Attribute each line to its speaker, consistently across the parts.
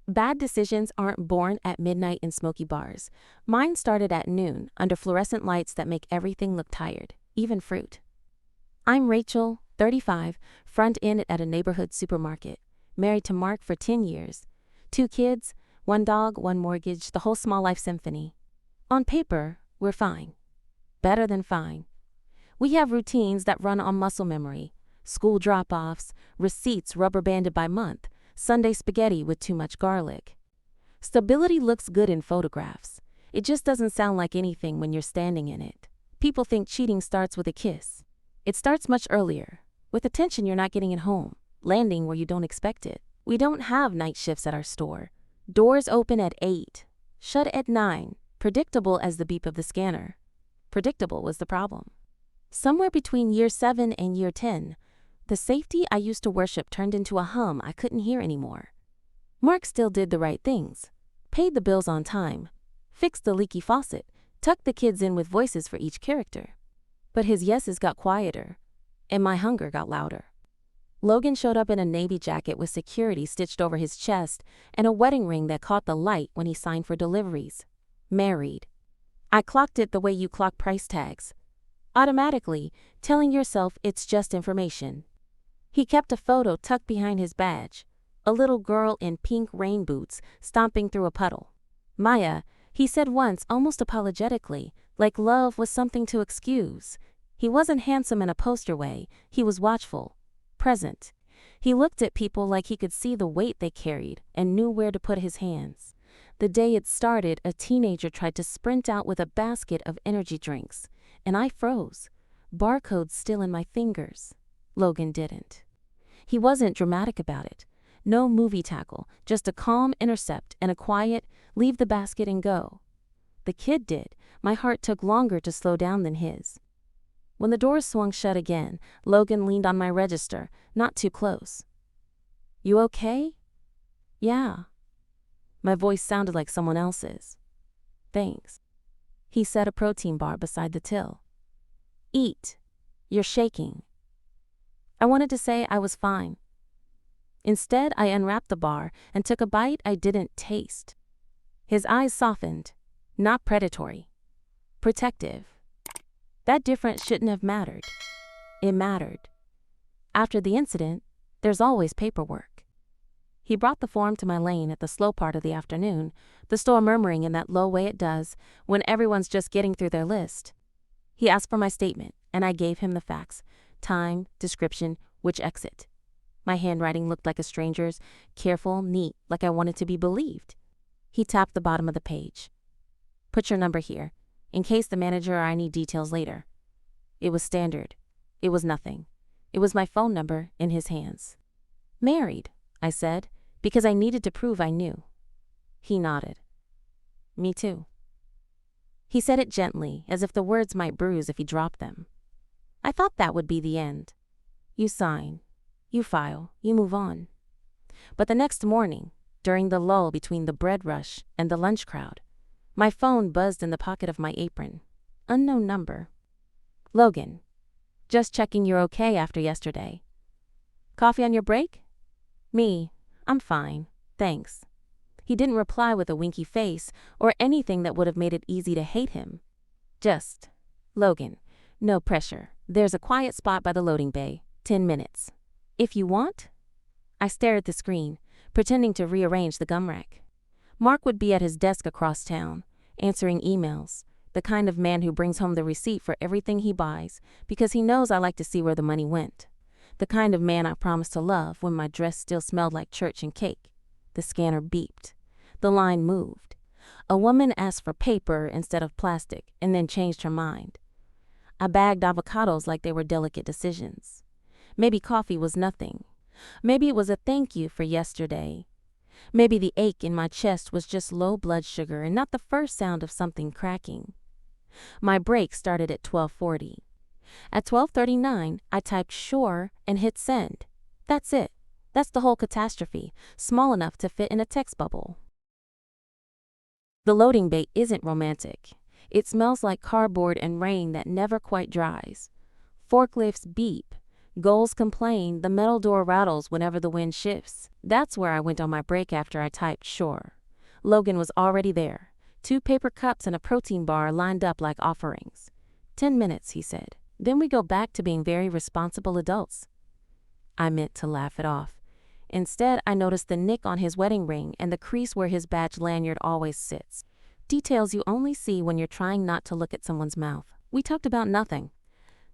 Speaker 1: Bad decisions aren't born at midnight in smoky bars. Mine started at noon, under fluorescent lights that make everything look tired, even fruit. I'm Rachel, 35, front end at a neighborhood supermarket, married to Mark for 10 years. 2 kids, 1 dog, 1 mortgage, the whole small life symphony. On paper, we're fine. Better than fine. We have routines that run on muscle memory. School drop-offs, receipts rubber banded by month, Sunday spaghetti with too much garlic. Stability looks good in photographs. It just doesn't sound like anything when you're standing in it. People think cheating starts with a kiss. It starts much earlier, with attention you're not getting at home, landing where you don't expect it. We don't have night shifts at our store. Doors open at 8, shut at 9, predictable as the beep of the scanner. Predictable was the problem. Somewhere between year 7 and year 10, the safety I used to worship turned into a hum I couldn't hear anymore. Mark still did the right things, paid the bills on time, fixed the leaky faucet, tucked the kids in with voices for each character. But his yeses got quieter, and my hunger got louder. Logan showed up in a navy jacket with security stitched over his chest and a wedding ring that caught the light when he signed for deliveries. Married. I clocked it the way you clock price tags. Automatically, telling yourself it's just information. He kept a photo tucked behind his badge, a little girl in pink rain boots stomping through a puddle. Maya, he said once almost apologetically, like love was something to excuse. He wasn't handsome in a poster way, he was watchful, present. He looked at people like he could see the weight they carried and knew where to put his hands. The day it started, a teenager tried to sprint out with a basket of energy drinks, and I froze, barcodes still in my fingers. Logan didn't. He wasn't dramatic about it. No movie tackle, just a calm intercept and a quiet, leave the basket and go. The kid did. My heart took longer to slow down than his. When the doors swung shut again, Logan leaned on my register, not too close. You okay? Yeah. My voice sounded like someone else's. Thanks. He set a protein bar beside the till. Eat. You're shaking. I wanted to say I was fine. Instead, I unwrapped the bar and took a bite I didn't taste. His eyes softened, not predatory, protective. That difference shouldn't have mattered. It mattered. After the incident, there's always paperwork. He brought the form to my lane at the slow part of the afternoon, the store murmuring in that low way it does when everyone's just getting through their list. He asked for my statement, and I gave him the facts: time, description, which exit. My handwriting looked like a stranger's, careful, neat, like I wanted to be believed. He tapped the bottom of the page. Put your number here, in case the manager or I need details later. It was standard. It was nothing. It was my phone number in his hands. Married, I said, because I needed to prove I knew. He nodded. Me too. He said it gently, as if the words might bruise if he dropped them. I thought that would be the end. You sign. You file. You move on. But the next morning, during the lull between the bread rush and the lunch crowd, my phone buzzed in the pocket of my apron. Unknown number. Logan. Just checking you're okay after yesterday. Coffee on your break? Me. I'm fine. Thanks. He didn't reply with a winky face or anything that would have made it easy to hate him. Just, Logan. No pressure. There's a quiet spot by the loading bay. 10 minutes. If you want? I stared at the screen, pretending to rearrange the gum rack. Mark would be at his desk across town, answering emails, the kind of man who brings home the receipt for everything he buys because he knows I like to see where the money went. The kind of man I promised to love when my dress still smelled like church and cake. The scanner beeped. The line moved. A woman asked for paper instead of plastic and then changed her mind. I bagged avocados like they were delicate decisions. Maybe coffee was nothing. Maybe it was a thank you for yesterday. Maybe the ache in my chest was just low blood sugar and not the first sound of something cracking. My break started at 12:40. At 12:39, I typed sure and hit send. That's it. That's the whole catastrophe, small enough to fit in a text bubble. The loading bay isn't romantic. It smells like cardboard and rain that never quite dries. Forklifts beep. Goals complain, the metal door rattles whenever the wind shifts. That's where I went on my break after I typed sure. Logan was already there. 2 paper cups and a protein bar lined up like offerings. 10 minutes, he said. Then we go back to being very responsible adults. I meant to laugh it off. Instead, I noticed the nick on his wedding ring and the crease where his badge lanyard always sits. Details you only see when you're trying not to look at someone's mouth. We talked about nothing.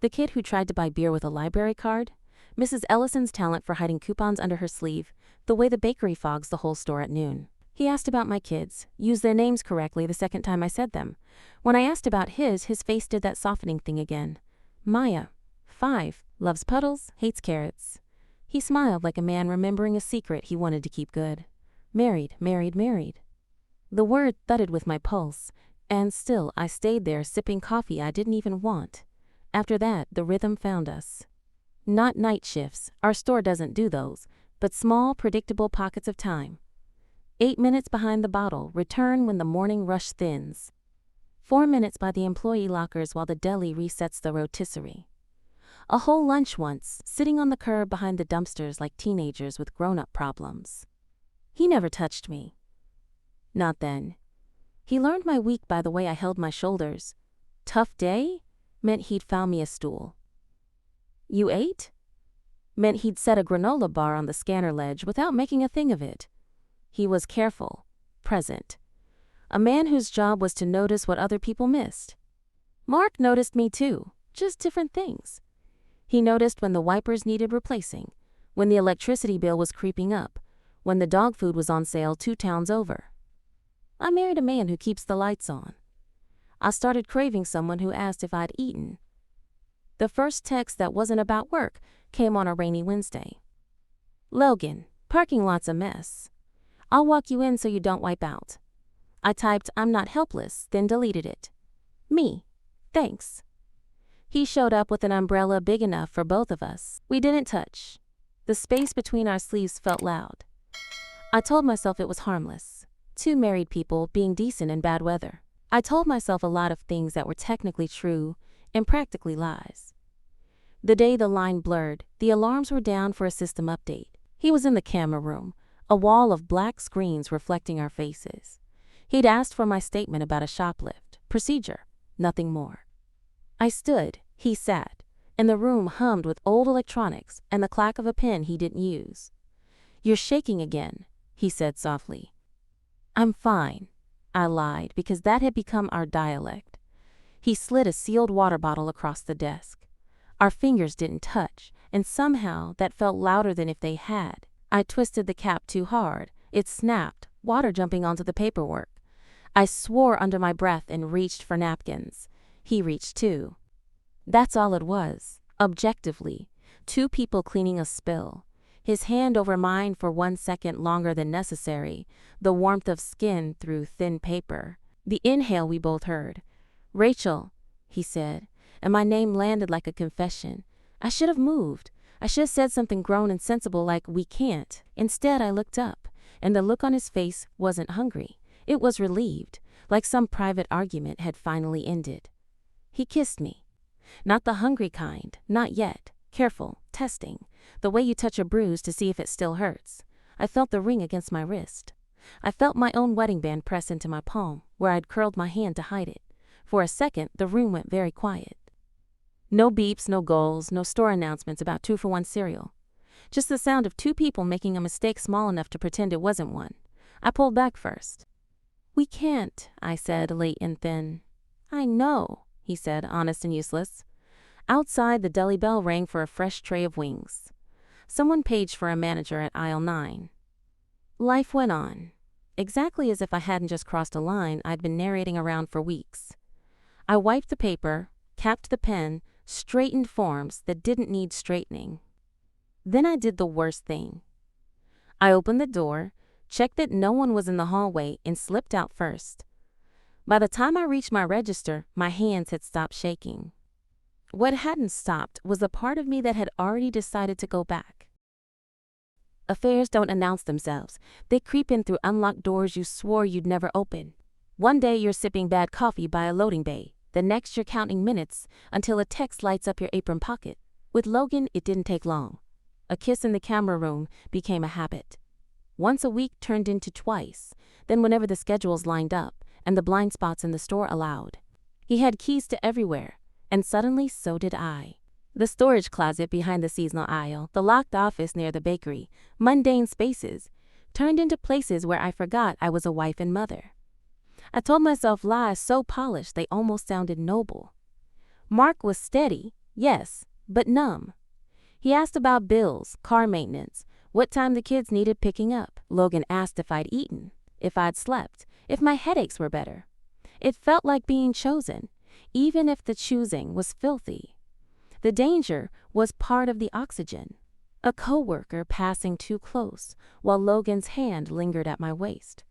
Speaker 1: The kid who tried to buy beer with a library card, Mrs. Ellison's talent for hiding coupons under her sleeve, the way the bakery fogs the whole store at noon. He asked about my kids, used their names correctly the second time I said them. When I asked about his face did that softening thing again. Maya, 5, loves puddles, hates carrots. He smiled like a man remembering a secret he wanted to keep good. Married, married, married. The word thudded with my pulse, and still I stayed there sipping coffee I didn't even want. After that, the rhythm found us. Not night shifts, our store doesn't do those, but small, predictable pockets of time. 8 minutes behind the bottle, return when the morning rush thins. 4 minutes by the employee lockers while the deli resets the rotisserie. A whole lunch once, sitting on the curb behind the dumpsters like teenagers with grown-up problems. He never touched me. Not then. He learned my week by the way I held my shoulders. Tough day? Meant he'd found me a stool. You ate? Meant he'd set a granola bar on the scanner ledge without making a thing of it. He was careful, present. A man whose job was to notice what other people missed. Mark noticed me too, just different things. He noticed when the wipers needed replacing, when the electricity bill was creeping up, when the dog food was on sale 2 towns over. I married a man who keeps the lights on. I started craving someone who asked if I'd eaten. The first text that wasn't about work came on a rainy Wednesday. Logan, parking lot's a mess. I'll walk you in so you don't wipe out. I typed, I'm not helpless, then deleted it. Me. Thanks. He showed up with an umbrella big enough for both of us. We didn't touch. The space between our sleeves felt loud. I told myself it was harmless. 2 married people being decent in bad weather. I told myself a lot of things that were technically true and practically lies. The day the line blurred, the alarms were down for a system update. He was in the camera room, a wall of black screens reflecting our faces. He'd asked for my statement about a shoplift. Procedure, nothing more. I stood, he sat, and the room hummed with old electronics and the clack of a pen he didn't use. You're shaking again, he said softly. I'm fine, I lied, because that had become our dialect. He slid a sealed water bottle across the desk. Our fingers didn't touch, and somehow that felt louder than if they had. I twisted the cap too hard. It snapped, water jumping onto the paperwork. I swore under my breath and reached for napkins. He reached too. That's all it was, objectively. 2 people cleaning a spill. His hand over mine for 1 second longer than necessary, the warmth of skin through thin paper. The inhale we both heard. Rachel, he said, and my name landed like a confession. I should have moved. I should have said something grown and sensible like, we can't. Instead, I looked up, and the look on his face wasn't hungry. It was relieved, like some private argument had finally ended. He kissed me. Not the hungry kind, not yet. Careful, testing, the way you touch a bruise to see if it still hurts. I felt the ring against my wrist. I felt my own wedding band press into my palm, where I'd curled my hand to hide it. For a second, the room went very quiet. No beeps, no goals, no store announcements about 2-for-1 cereal. Just the sound of 2 people making a mistake small enough to pretend it wasn't one. I pulled back first. We can't, I said, late and thin. I know, he said, honest and useless. Outside, the deli bell rang for a fresh tray of wings. Someone paged for a manager at aisle 9. Life went on. Exactly as if I hadn't just crossed a line I'd been narrating around for weeks. I wiped the paper, capped the pen, straightened forms that didn't need straightening. Then I did the worst thing. I opened the door, checked that no one was in the hallway, and slipped out first. By the time I reached my register, my hands had stopped shaking. What hadn't stopped was the part of me that had already decided to go back. Affairs don't announce themselves. They creep in through unlocked doors you swore you'd never open. One day you're sipping bad coffee by a loading bay. The next you're counting minutes until a text lights up your apron pocket. With Logan, it didn't take long. A kiss in the camera room became a habit. Once a week turned into twice, then whenever the schedules lined up and the blind spots in the store allowed. He had keys to everywhere, and suddenly so did I. The storage closet behind the seasonal aisle, the locked office near the bakery, mundane spaces, turned into places where I forgot I was a wife and mother. I told myself lies so polished they almost sounded noble. Mark was steady, yes, but numb. He asked about bills, car maintenance, what time the kids needed picking up. Logan asked if I'd eaten, if I'd slept, if my headaches were better. It felt like being chosen, even if the choosing was filthy. The danger was part of the oxygen. A coworker passing too close while Logan's hand lingered at my waist.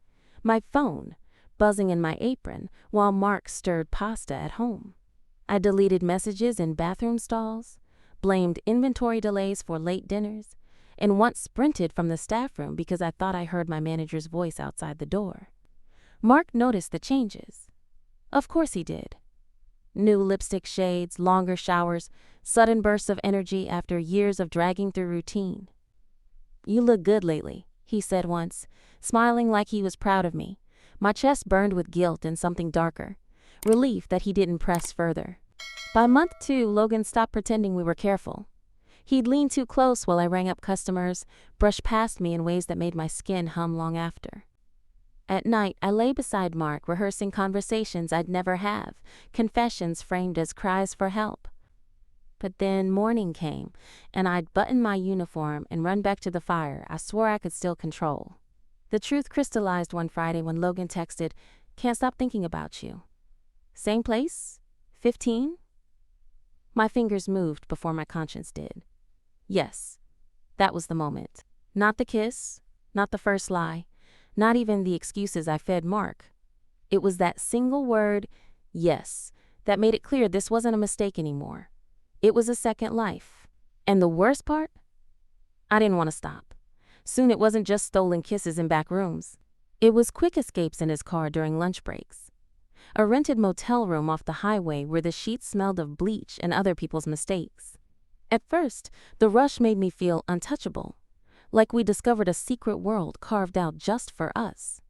Speaker 1: My phone buzzing in my apron while Mark stirred pasta at home. I deleted messages in bathroom stalls, blamed inventory delays for late dinners, and once sprinted from the staff room because I thought I heard my manager's voice outside the door. Mark noticed the changes. Of course he did. New lipstick shades, longer showers, sudden bursts of energy after years of dragging through routine. "You look good lately," he said once, smiling like he was proud of me. My chest burned with guilt and something darker, relief that he didn't press further. By month 2, Logan stopped pretending we were careful. He'd lean too close while I rang up customers, brush past me in ways that made my skin hum long after. At night, I lay beside Mark, rehearsing conversations I'd never have, confessions framed as cries for help. But then morning came, and I'd button my uniform and run back to the fire I swore I could still control. The truth crystallized one Friday when Logan texted, "Can't stop thinking about you." Same place? 15? My fingers moved before my conscience did. Yes, that was the moment. Not the kiss, not the first lie, not even the excuses I fed Mark. It was that single word, yes, that made it clear this wasn't a mistake anymore. It was a second life. And the worst part? I didn't want to stop. Soon it wasn't just stolen kisses in back rooms. It was quick escapes in his car during lunch breaks. A rented motel room off the highway where the sheets smelled of bleach and other people's mistakes. At first, the rush made me feel untouchable, like we discovered a secret world carved out just for us.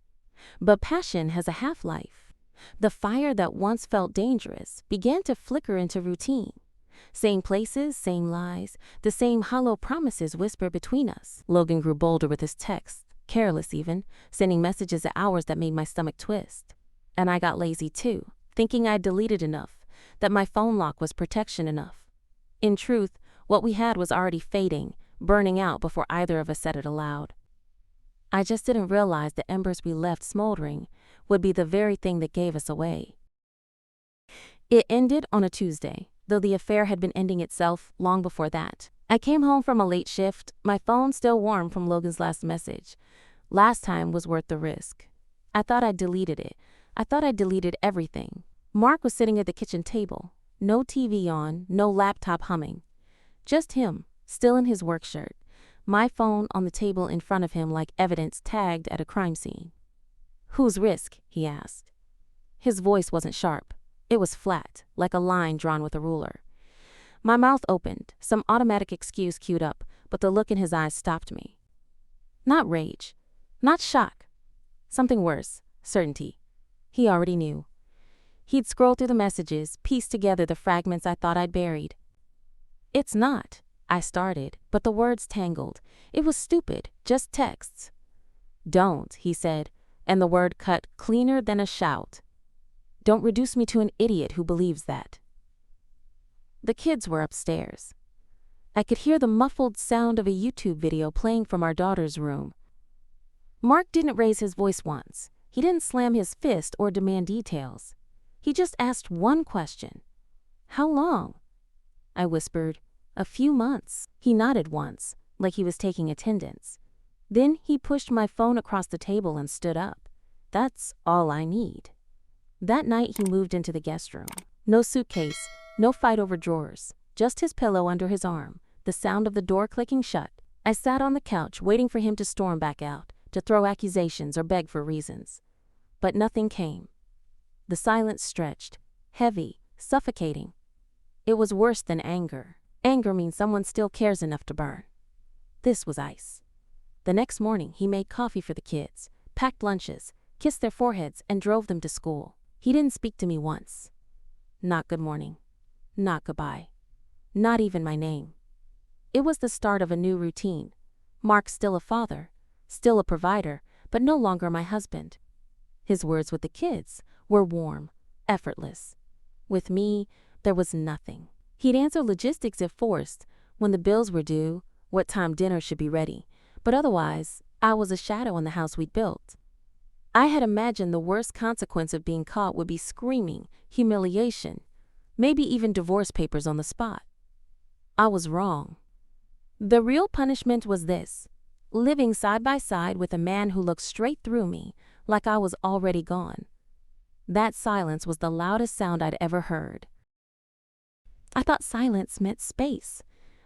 Speaker 1: But passion has a half-life. The fire that once felt dangerous began to flicker into routine. Same places, same lies, the same hollow promises whispered between us. Logan grew bolder with his texts, careless even, sending messages at hours that made my stomach twist. And I got lazy too, thinking I'd deleted enough, that my phone lock was protection enough. In truth, what we had was already fading, burning out before either of us said it aloud. I just didn't realize the embers we left smoldering would be the very thing that gave us away. It ended on a Tuesday, though the affair had been ending itself long before that. I came home from a late shift, my phone still warm from Logan's last message. Last time was worth the risk. I thought I'd deleted it. I thought I'd deleted everything. Mark was sitting at the kitchen table. No TV on, no laptop humming. Just him, still in his work shirt. My phone on the table in front of him like evidence tagged at a crime scene. "Whose risk?" he asked. His voice wasn't sharp. It was flat, like a line drawn with a ruler. My mouth opened, some automatic excuse queued up, but the look in his eyes stopped me. Not rage, not shock. Something worse, certainty. He already knew. He'd scrolled through the messages, pieced together the fragments I thought I'd buried. "It's not," I started, but the words tangled. It was stupid, just texts. "Don't," he said, and the word cut cleaner than a shout. "Don't reduce me to an idiot who believes that." The kids were upstairs. I could hear the muffled sound of a YouTube video playing from our daughter's room. Mark didn't raise his voice once. He didn't slam his fist or demand details. He just asked one question. "How long?" I whispered, "A few months." He nodded once, like he was taking attendance. Then he pushed my phone across the table and stood up. That's all I need. That night he moved into the guest room. No suitcase, no fight over drawers, just his pillow under his arm, the sound of the door clicking shut. I sat on the couch waiting for him to storm back out, to throw accusations or beg for reasons. But nothing came. The silence stretched, heavy, suffocating. It was worse than anger. Anger means someone still cares enough to burn. This was ice. The next morning, he made coffee for the kids, packed lunches, kissed their foreheads, and drove them to school. He didn't speak to me once. Not good morning. Not goodbye. Not even my name. It was the start of a new routine. Mark still a father, still a provider, but no longer my husband. His words with the kids were warm, effortless. With me, there was nothing. He'd answer logistics if forced, when the bills were due, what time dinner should be ready, but otherwise, I was a shadow in the house we'd built. I had imagined the worst consequence of being caught would be screaming, humiliation, maybe even divorce papers on the spot. I was wrong. The real punishment was this: living side by side with a man who looked straight through me, like I was already gone. That silence was the loudest sound I'd ever heard. I thought silence meant space,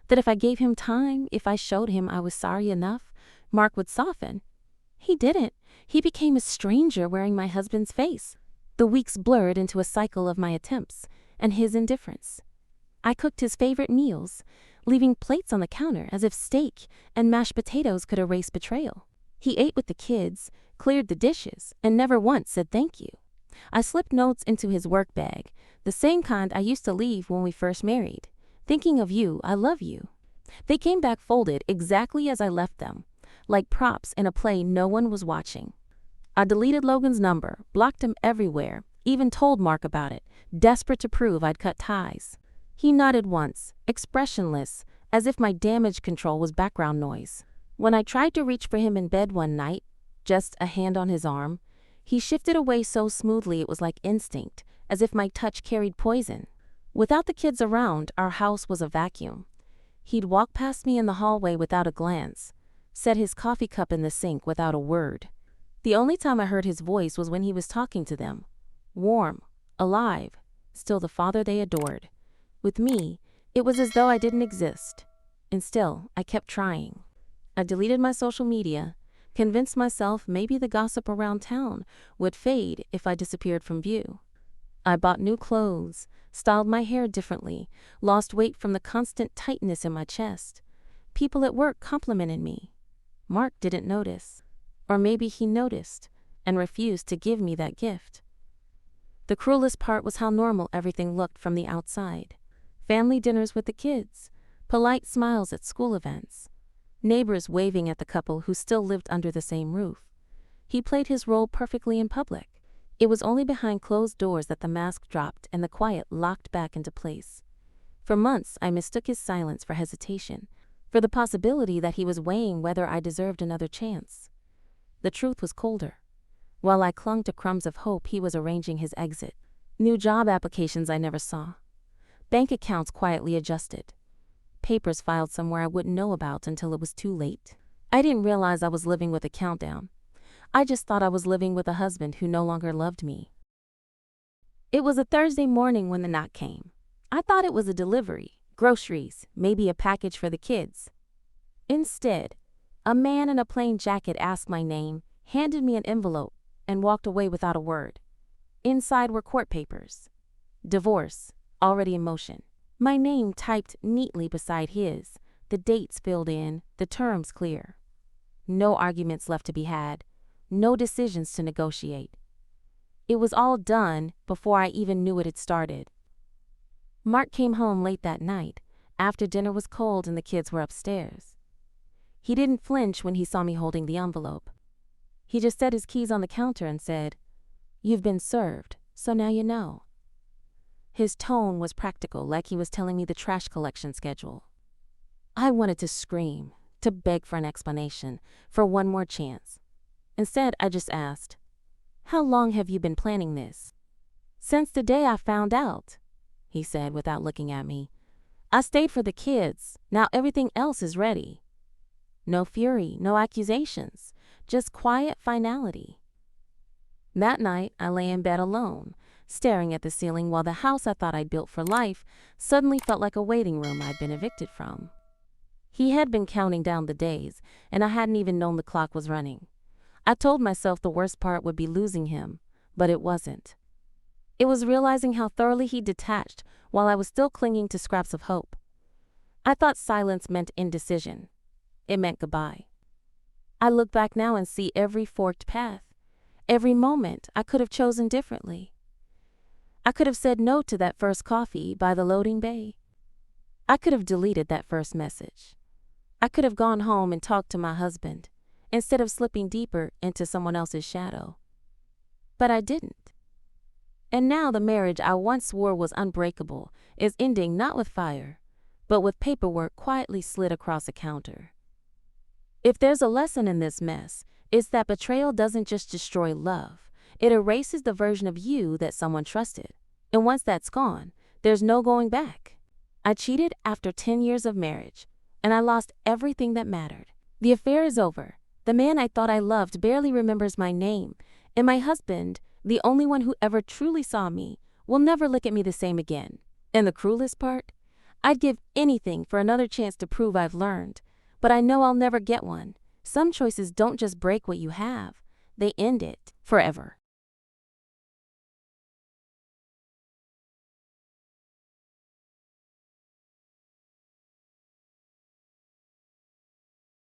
Speaker 1: that if I gave him time, if I showed him I was sorry enough, Mark would soften. He didn't. He became a stranger wearing my husband's face. The weeks blurred into a cycle of my attempts and his indifference. I cooked his favorite meals, leaving plates on the counter as if steak and mashed potatoes could erase betrayal. He ate with the kids, cleared the dishes, and never once said thank you. I slipped notes into his work bag, the same kind I used to leave when we first married. Thinking of you, I love you. They came back folded exactly as I left them, like props in a play no one was watching. I deleted Logan's number, blocked him everywhere, even told Mark about it, desperate to prove I'd cut ties. He nodded once, expressionless, as if my damage control was background noise. When I tried to reach for him in bed one night, just a hand on his arm, he shifted away so smoothly it was like instinct, as if my touch carried poison. Without the kids around, our house was a vacuum. He'd walk past me in the hallway without a glance, set his coffee cup in the sink without a word. The only time I heard his voice was when he was talking to them. Warm, alive, still the father they adored. With me, it was as though I didn't exist. And still, I kept trying. I deleted my social media, convinced myself maybe the gossip around town would fade if I disappeared from view. I bought new clothes, styled my hair differently, lost weight from the constant tightness in my chest. People at work complimented me. Mark didn't notice. Or maybe he noticed and refused to give me that gift. The cruelest part was how normal everything looked from the outside. Family dinners with the kids, polite smiles at school events, neighbors waving at the couple who still lived under the same roof. He played his role perfectly in public. It was only behind closed doors that the mask dropped and the quiet locked back into place. For months, I mistook his silence for hesitation, for the possibility that he was weighing whether I deserved another chance. The truth was colder. While I clung to crumbs of hope, he was arranging his exit. New job applications I never saw. Bank accounts quietly adjusted. Papers filed somewhere I wouldn't know about until it was too late. I didn't realize I was living with a countdown. I just thought I was living with a husband who no longer loved me. It was a Thursday morning when the knock came. I thought it was a delivery, groceries, maybe a package for the kids. Instead, a man in a plain jacket asked my name, handed me an envelope, and walked away without a word. Inside were court papers. Divorce, already in motion. My name typed neatly beside his, the dates filled in, the terms clear. No arguments left to be had, no decisions to negotiate. It was all done before I even knew it had started. Mark came home late that night, after dinner was cold and the kids were upstairs. He didn't flinch when he saw me holding the envelope. He just set his keys on the counter and said, "You've been served, so now you know." His tone was practical, like he was telling me the trash collection schedule. I wanted to scream, to beg for an explanation, for one more chance. Instead, I just asked, "How long have you been planning this?" "Since the day I found out," he said without looking at me. "I stayed for the kids. Now everything else is ready." No fury, no accusations, just quiet finality. That night, I lay in bed alone, staring at the ceiling while the house I thought I'd built for life suddenly felt like a waiting room I'd been evicted from. He had been counting down the days, and I hadn't even known the clock was running. I told myself the worst part would be losing him, but it wasn't. It was realizing how thoroughly he detached while I was still clinging to scraps of hope. I thought silence meant indecision. It meant goodbye. I look back now and see every forked path, every moment I could have chosen differently. I could have said no to that first coffee by the loading bay. I could have deleted that first message. I could have gone home and talked to my husband, instead of slipping deeper into someone else's shadow. But I didn't. And now the marriage I once swore was unbreakable is ending not with fire, but with paperwork quietly slid across a counter. If there's a lesson in this mess, it's that betrayal doesn't just destroy love, it erases the version of you that someone trusted. And once that's gone, there's no going back. I cheated after 10 years of marriage, and I lost everything that mattered. The affair is over. The man I thought I loved barely remembers my name, and my husband, the only one who ever truly saw me, will never look at me the same again. And the cruelest part? I'd give anything for another chance to prove I've learned, but I know I'll never get one. Some choices don't just break what you have, they end it forever.